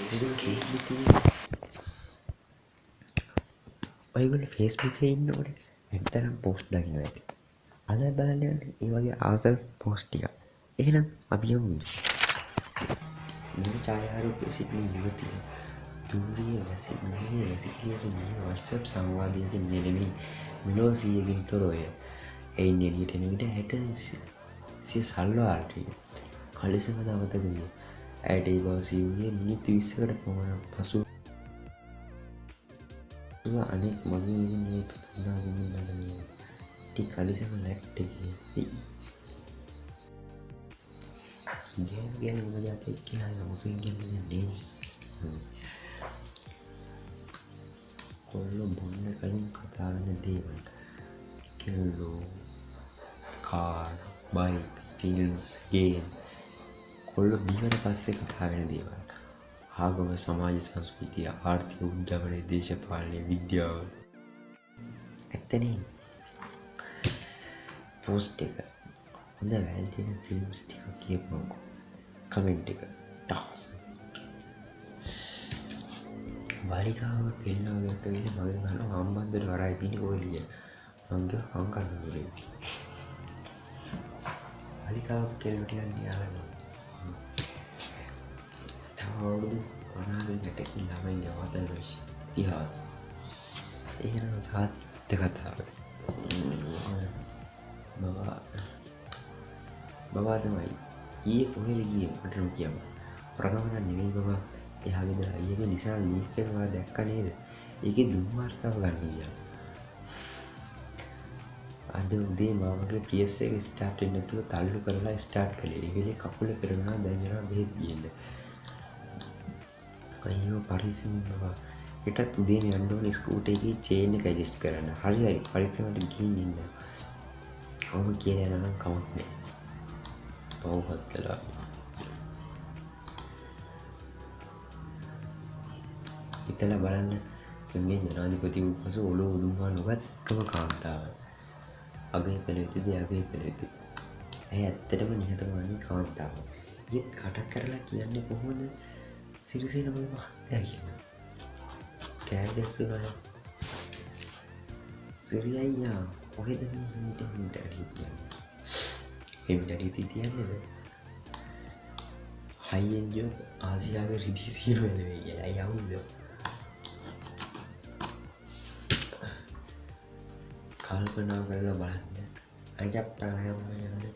Facebook ඔයගොල්ලෝ Facebook එකේ ඉන්නකොට ඇත්තරම් පෝස්ට් දකින්න ඇති. අද බලන්න යන්න ඒ වගේ ආසල් පෝස්ට් ටික. එහෙනම් අපි යමු. මේ ඡායාරූපයේ සිටින යුවතිය දුර්විය වැසිකිළියට මේ WhatsApp සංවාදයකින් නෙළමින් මෙලෝ සියකින් තොරය. එයින් එළියට එන විට ඇයට සිය සල්වාර්ටි කලිසම දවතක විය. ඇයට ඒ බව සිවුවේ මිනිත්තු 20කට පමණ පසු අනෙක් මගේ මේ පුනාගෙන නඩමිය ටික කලිසම නැට්ටකේ ගැන මජාතෙක් කියලා මුතුන් කියන්නේ කොල්ලෝ බොන්න කලින් කතා වෙන දේවල් කෙල්ලෝ කාර් බයික් ෆිල්ම්ස් ගේම් කොල්ලෝ බීවට පස්සේ කතා වෙන දේවල් ආගම සමාජ සංස්කෘතිය ආර්ථික උද්‍යමනය දේශපාලනය විද්‍යාව ඇත්තනේ පෝස්ට් එක හොඳ වැල් තියෙන ෆිල්ම්ස් ටික කියපුවකෝ කමෙන්ට් එක ටහස් බාලිකාව කෙල්ලව ගත්ත වෙලේ මගේ ගන්න හම්බන්දට වරයි තියෙන කොහෙද කියලා මං ගියා අංකල්ලගේ බාලිකාව කෙල්ලට යන්නේ යාළුවා අවුරුදු 50කට ළමයි අවතර වෙච්ච ඉතිහාස. එහෙනම් සාත්‍ය කතාව. බබා තමයි ඊයේ කොහෙද ගියේ මට කියන්න. ප්‍රගමන නෙවෙයි බබා. එහා ගෙදර අයියගේ නිසා ලීක් එකක් දැක්ක නේද? ඒකේ දුම් වර්තාව ගන්න ගියා. අද උදේ මාමගේ PS එක ස්ටාර්ට් වෙන්නේ නැතුව තල්ලු කරලා ස්ටාර්ට් කළේ. ඒ වෙලේ කකුල පෙරනවා දැන් යනවා බෙහෙත් ගියන්න. අයියෝ පරිස්සමින් බබා. හෙටත් උදේම යන්න ඕනේ ස්කූටර් එකේ චේන් එක ඇඩ්ජස්ට් කරන්න. හරි පරිස්සමට ගිහින් ඉන්න. ඔව් කියලා යනවා කමක් නෑ. පවුපත් කළා. හිතලා බලන්න සම්මේ ජනාධිපති වූ පසු ඔළුව උදුම්මා නොගත්කම කාන්තාව. අගය කළ යුතුද අගය කළ යුතුද? ඇය ඇත්තටම නිහතමානී කාන්තාව. ඊත් කටක් කරලා කියන්නේ කොහොමද? සිරිසේන මම මහත්තයා කියනවා. කෑ ගැස්සුනා. සිරි අයියා කොහෙද මේ හිමිට අඩිය තියන්නේ? හිමිට අඩිය තියන්නේද? හයියෙන් ජොබ් ආසියාවේ රිදී සීන වෙලෙයි කියලා යවුද? කල්පනා කරලා බලන්න. අයියා ප්‍රායම යන්නේ.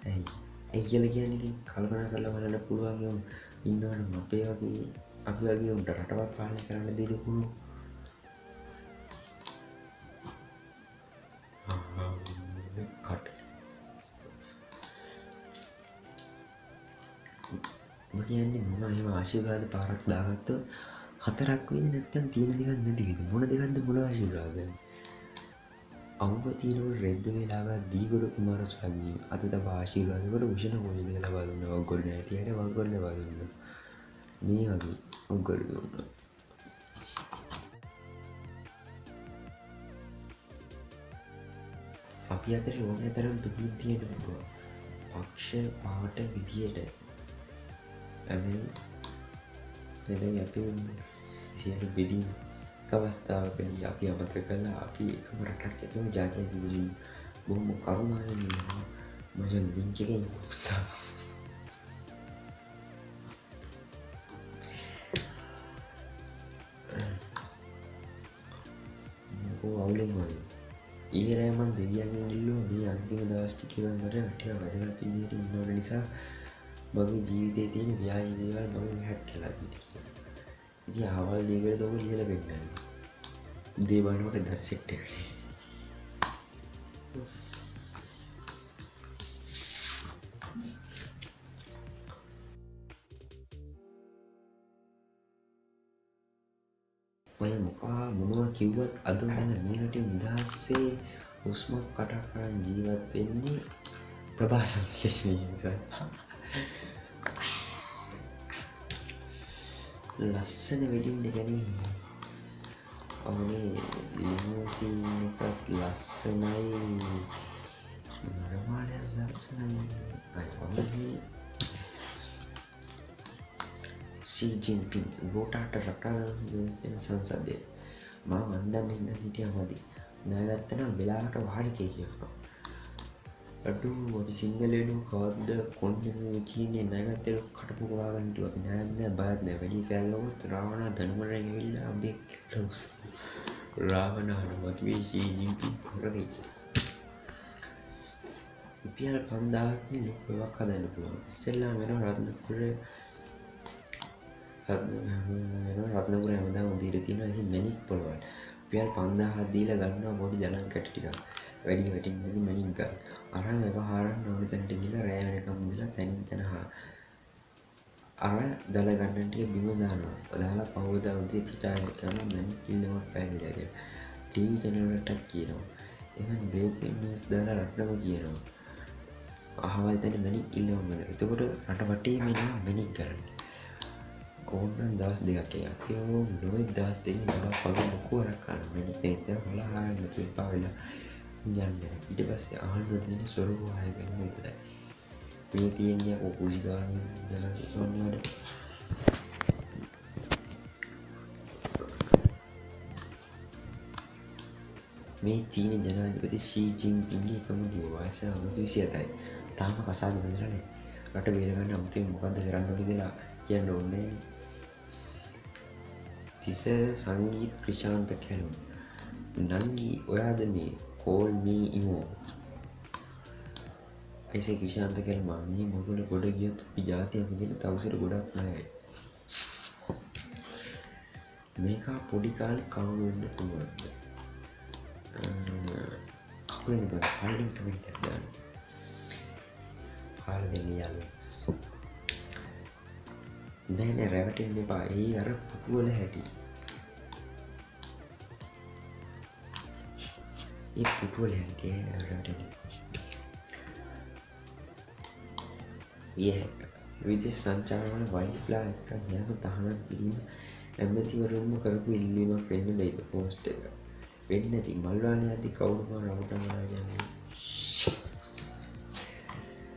ඇයි කියලා කියන්නේ ඉතින් කල්පනා කරලා බලන්න පුළුවන් යමු. ඉන්නවනම් අපේ වගේ අපි වගේ උන්ට රටවත් පාලනය කරන්න දෙන්න පුළුවන්. කට. මම කියන්නේ මම එහෙම ආශිර්වාද පාරක් දාගත්තොත් හතරක් වෙන්නේ නැත්තම් තියෙන දෙකක් නැති වෙද මොන දෙකක්ද මොන ආශිර්වාදද? අවුව තියෙනකොට රෙද්ද වේලාවක් දීගොඩ කුමාරස්වාමී අත තබා ආශිර්වාද කොට විෂණ මොලේ ලබා දුන්නා. වග්ගොඩ නැටියට වග්ගොඩ ලබා දුන්නා. මේ වගේ වග්ගොඩ දුන්නා. අපි අතර ඕනෑ තරම් පිටින් තියෙන පුළුවන්. පක්ෂ පාට විදියට හැබැයි අපි සියලු බෙදීම් අවස්ථාවකදී අපි අමතක කළා අපි එකම රටක් එකම ජාතියක් විදිහින් බොහොම කරුණාවෙන් ඉන්නවා. මචං ලින්ක් එකේ ඉන්බොක්ස් දාන්න. මොකෝ අවුලෙන් වගේ. ඊරෑ මන් දෙවියන්ගෙන් ඉල්ලුවා මේ අන්තිම දවස් ටිකේ මට වැටිලා වැදගත් විදිහට ඉන්න ඕන නිසා මගේ ජීවිතේ තියෙන ව්‍යාජ දේවල් මම හැක් කළා කියලා. ඉතින් ආවල් දෙයකට ඔබ ලියලා පෙන්නන්නේ. උදේ බලනකොට දර්ශෙක්ට එකට. මම මොනවා කිව්වත් අද වෙන මේ රටේ නිදහසේ උස්මක් කටක් කරන් ජීවත් වෙන්නේ ප්‍රභාසන් කියලා. ලස්සන වෙඩින්න ගැනීම ඔවනේ ලිමෝසින් එකත් ලස්සනයි නරමාලයක් ලස්සනයි අයවන්නේ Xi Jinping ගෝඨාට රටාවන දෙන සංසදය මම වන්දන්න ඉඳන් හිටියා මදි නාගත්තන වෙලාවට වාරිකය කියනවා අඩු අපි සිංහල වෙනුව කවද්ද කොන්න චීනේ නාගත්තේ කටපු ගාගෙන හිටුවා අපි නායත් නෑ බයත් නෑ වැඩි කෑගවුවොත් රාවණා ධනමරෙන් ඇවිල්ලා අපි ලව්ස් රාවණාට මතුවේ Xi Jinping කරේ රුපියල් 5000කින් ලොකුවක් හදන්න පුළුවන් ඉස්සෙල්ලාම වෙනවා රත්නපුර හැමදාම උදේට තියෙනවා ඉතින් මැණික් පොළවල් රුපියල් 5000ක් දීලා ගන්නවා පොඩි දලං කැට ටිකක් වැඩි වැටින්නේ මැණික් ගන්න අරන් එක හාරන්න ඕනේ තැනට ගිහලා රෑ වෙනකම් ඉඳලා තනින් තන අර දල ගන්නන් ටික බිම දානවා දාලා පහවදා උදේ ප්‍රචාරය කරනවා මැණික් කිල්ලමක් පැහැදිලා කියලා ටීවී channel වලට කියනවා එහෙනම් බ්‍රේකින් නිවුස් දාලා රටනම කියනවා අහවල් තැන මැණික් කිල්ලම වල එතකොට රට වටේ මෙන්න මැණික් ගන්න ඕනනම් දවස් දෙකක් අපි නොවේ දවස් දෙකකින් බලව පග මොකෝරක් ගන්න මැණික් දෙන්න හොලා හාරන්න තුපා වෙලා යන්නේ ඊට පස්සේ අහන්න දෙන ස්වරූපය ආය ගන්න විතරයි මේ තියෙන්නේ කොකුසි ගන්න ඔන්නවද මේ චීන ජනාධිපති ෂී ජින්පින්ගේ එකමුගේ වයස අවුරුදු 27යි තාම කසාද බඳලා නැහැ රට බේර ගන්න අමුතුවෙන් මොකද්ද කරන්න ඕනේ කියලා කියන්න ඕනේ තිසර සංගීත් ක්‍රිෂාන්ත කැලුම් නංගි ඔයාද මේ call me imo ऐसे ක්‍රිෂාන්ත කැලුම් මේ මොකද ගොඩ ගියොත් අපි ජාතියම දෙන තවුසර ගොඩක් නැහැ මේක පොඩි කාලේ කවුරු වෙන්න පුළුවන්ද කවුරු වෙන්න බෑ පල්ලින් කමෙන්ට් එකක් දාන්න පාල දෙන්න යාළුවා නෑ රැවටෙන්න එපා ඒ අර පුටු වල හැටි ඒ පුටු වල හැටි රැවටෙන්න විදේශ සංචාරවල වයිෆ්ලා එක්ක යන තහනම් කිරීම ඇමතිවරුන්ම කරපු ඉල්ලීමක් වෙන්න බෑද පෝස්ට් එක වෙන්නේ නැති මල්වානේ ඇති කවුරු මම රවටම යන්නේ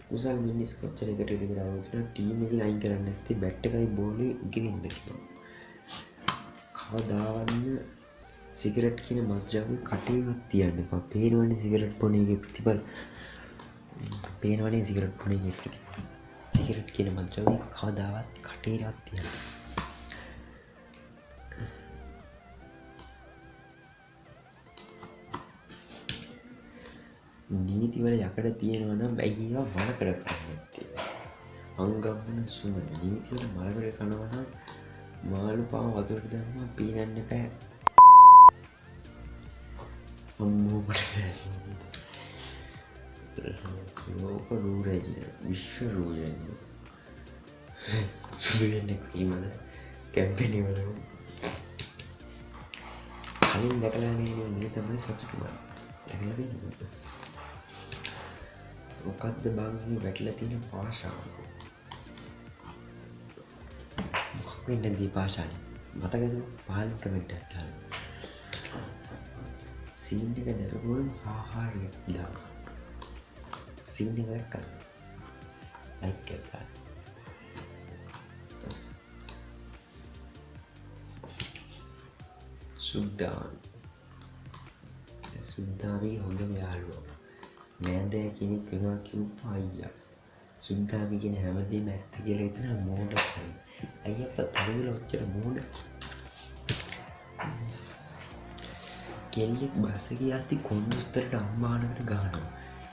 කුසල් මිනිස් කොච්චර එකට ඉදිරියට ආවොත් ටීම් එකෙන් අයින් කරන්නේ නැත්තේ බැට් එකයි බෝලේ ගෙනින්න කියලා කවදාවන්න සිගරට් කියන මත්ද්‍රව්‍ය කටේවත් තියන්න එපා පේනවනේ සිගරට් බොන එකේ ප්‍රතිඵල පේනවනේ සිගරට් බොන එකේ ප්‍රතිඵල සිගරට් කියන මත්ද්‍රව්‍ය කවදාවත් කටේවත් තියන්න නීති වල යකඩ තියෙනවා නම් ඇයි ඒවා මලකඩ කරන්නේ නැත්තේ අංගම්මන සුමන නීති වල මලකඩ කනවා නම් මාළු පාව වතුරට දැම්මම පීනන්න එපා අම්මෝ මට බැහැ ලෝක රූරජින විශ්ව රූරජින සුදු වෙන්නේ කීමද කැම්පෙනි වල කලින් දැකලා නේ මේ තමයි සතුටුම දැකලා තියෙනවද මොකද්ද බං මේ වැටලා තියෙන පාෂාව මොකක් වෙන්නේ දී පාෂානේ මතකද පහලින් කමෙන්ට් එකක් දාන්න සීන් එක දරගොන් ආහාරයක් දාන්න සීන් එක දැක්කද ලයික් එකක් දාන්න සුද්දාගේ හොඳම යාළුවා නෑදෑ කෙනෙක් වෙනවා කිව්වා අයියා සුද්දාගේ කියන හැමදේම ඇත්ත කියලා හිතන මෝඩයි අයියා පතරිල ඔච්චර මෝඩ කෙල්ලෙක් බස් එකේ යද්දි කොන්දොස්තරට අම්මානකට ගහනවා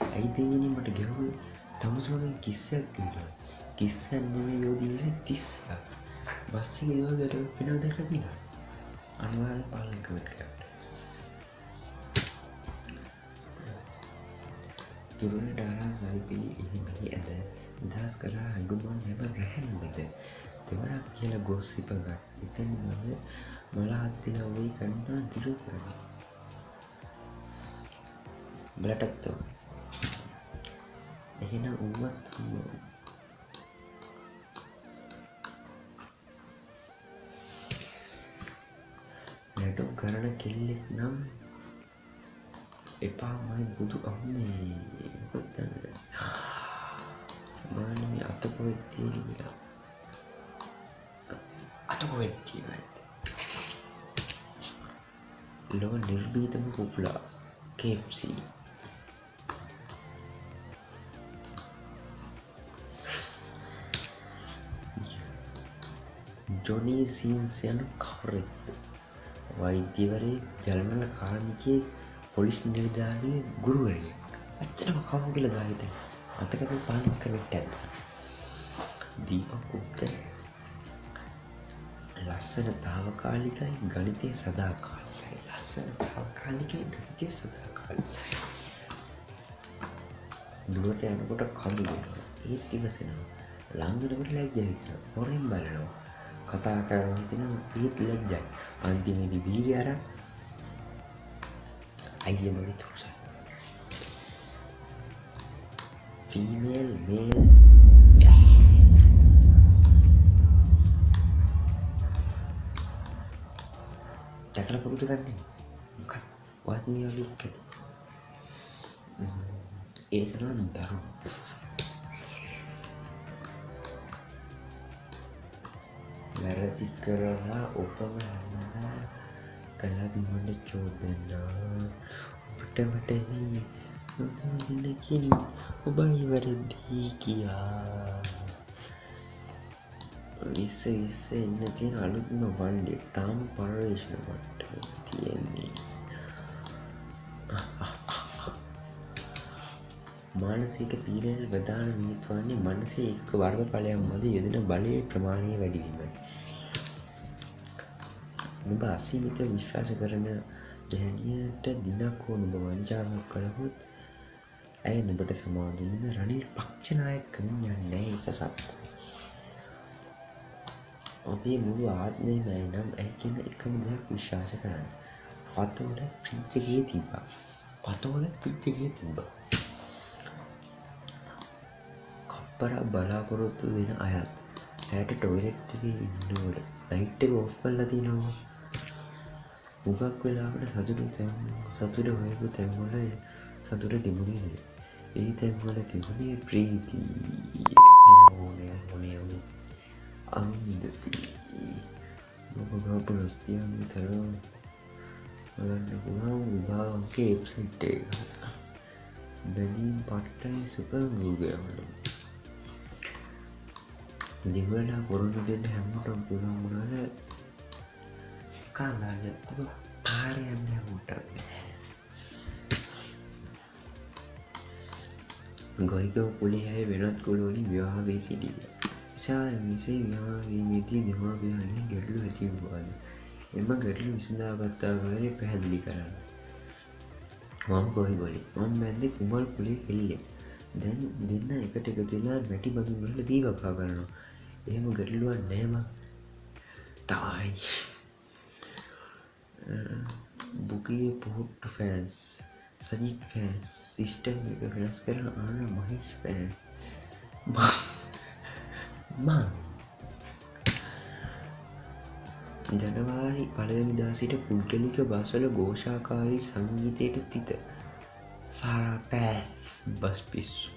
ඇයි දෙවියනේ මට ගැහුවේ තමසෝගේ කිස්සක් කියලා කිස්සක් නෙමෙයි යෝදීනේ තිස්සා බස් එකේ ඒ වගේ වෙනව දැකලා තියෙනවා අනිවාර්යෙන් පාලනය කමෙන්ට් කරන්න තුරුණ ඩාලා සල්පිලි ඉහිමහි ඇද නිදහස් කරලා හඟුමන් හැම රැහැන්මද දෙවරක් කියලා ගොස්සිප ගත් එතැන් මම මලහත්තින වී කන්නා දිරු කරග බලටක්තව එහෙනම් උවත් නැටුම් කරන කෙල්ලෙක් නම් එපා මයි බුදු අම්මේ මොකද මානේ අතපොයි තියෙන අත කොහෙද තියෙනවද? ලොව නිර්භීතම කුකුලා KFC. ජොනී සීන්ස් යනු කවුරෙක්ද? වෛද්‍යවරයෙක්, ජලනල කාර්මිකයෙක්, පොලිස් නිලධාරියෙක්, ගුරුවරයෙක්. ඇත්තටම කවුරු කියලා ගාවිත අතකද පාලනය කරවෙට ඇත්ත. දීපක් ගුප්ත. ලස්සන තාවකාලිකයි, ගණිතය සදාකාලිකයි. ලස්සන තාවකාලිකයි, ගණිතය සදාකාලිකයි. දුරට යනකොට කඳු වෙනවා. ඒත් ඉවසනවා. ළඟ වෙනකොට ලැජ්ජා හිතෙනවා. හොරෙන් බලනවා. කතා කරනවා හිතෙනවා. ඒත් ලැජ්ජයි. අන්තිමේදී වීර්ය අරන් අයියේ මගේ තුරුසයි. ෆීමේල් මේල් දැකලා පුරුදු ගන්නේ මොකක්ද? වාත්මීය ලුක්කද? ඒක නම් දරුණු. වැරදි කරලා ඔබම හඳා කළත් මට චෝදනා. ඔබට වටේ ඔබනකින් ඔබයි වැරදි කියා. විස්ස එන්න තියෙන අලුත්ම වන්ඩිය තාම පර්යේෂණ මට්ටමේ තියෙන්නේ. මානසික පීඩනයට ප්‍රධාන හේතුව වන්නේ මනසේ එක්ක වර්ගඵලයක් මත යෙදෙන බලයේ ප්‍රමාණය වැඩි වීමයි. නුඹ අසීමිත විශ්වාස කරන ගැහැණියට දිනක් හෝ නුඹ වංචාවක් කළහොත් ඇය නුඹට සමාව දීම රනිල් පක්ෂනායක කමින් යන්නේ ඒක සත්‍යයි. ඔබේ මුළු ආත්මයම ඇය නම් ඇය කියන එකම දෙයක් විශ්වාස කරන්න. පතෝල පිච්චගේ තිබ්බා. කප්පරා බලාපොරොත්තු වෙන අයත් ඇයට ටොයිලට් එකේ ඉන්නකොට ලයිට් එක ඔෆ් කරලා තිනවා. හුඟක් වෙලාවට සතුට හොයපු තැන්වල සතුට තිබුණේ නෑ. ඒ තැන්වල තිබුණේ ප්‍රීතිය. ඕනේ අන්දති මොකගාපු රස්තියන් තරම් බලන්න පුළුවන් විභාගයේ වෙබ්සයිට් එක. බැලීම් පට්ටයි සුපර් ගූගල්. දෙවලා පොරොන්දු දෙන්න හැමෝටම පුළුවන් වුණාට කාලය ඔබ පාරේ යන්න හැමෝටම ගොයිකව කුලේ අය වෙනත් කුලවලින් විවාහ වී සිටියා. විශාල මිසේ විවාහ වීමේදී දෙමාපියන්ගෙන් ගැටලු ඇති වුණාද? එම ගැටලු විසඳාගත් ආකාරය පැහැදිලි කරන්න. මම ගොයිබලි. මම මැද්දේ කුමල් කුලේ කෙල්ලෙක්. දැන් දෙන්න එකට එකතු වෙලා මැටි බඳුන් වල දී වකා කරනවා. එහෙම ගැටලුවක් නෑ මං. තායි. බුකියේ පොහොට්ටු ෆෑන්ස්, සජිත් ෆෑන්ස්, සිස්ටම් එක වෙනස් කරන ආන මහේෂ් ෆෑන්ස්. ජනවාරි 1 වෙනිදා සිට පුද්ගලික බස්වල ഘോഷාකාරී සංගීතයට තිත. සාරා පෑස් බස් පිස්සු.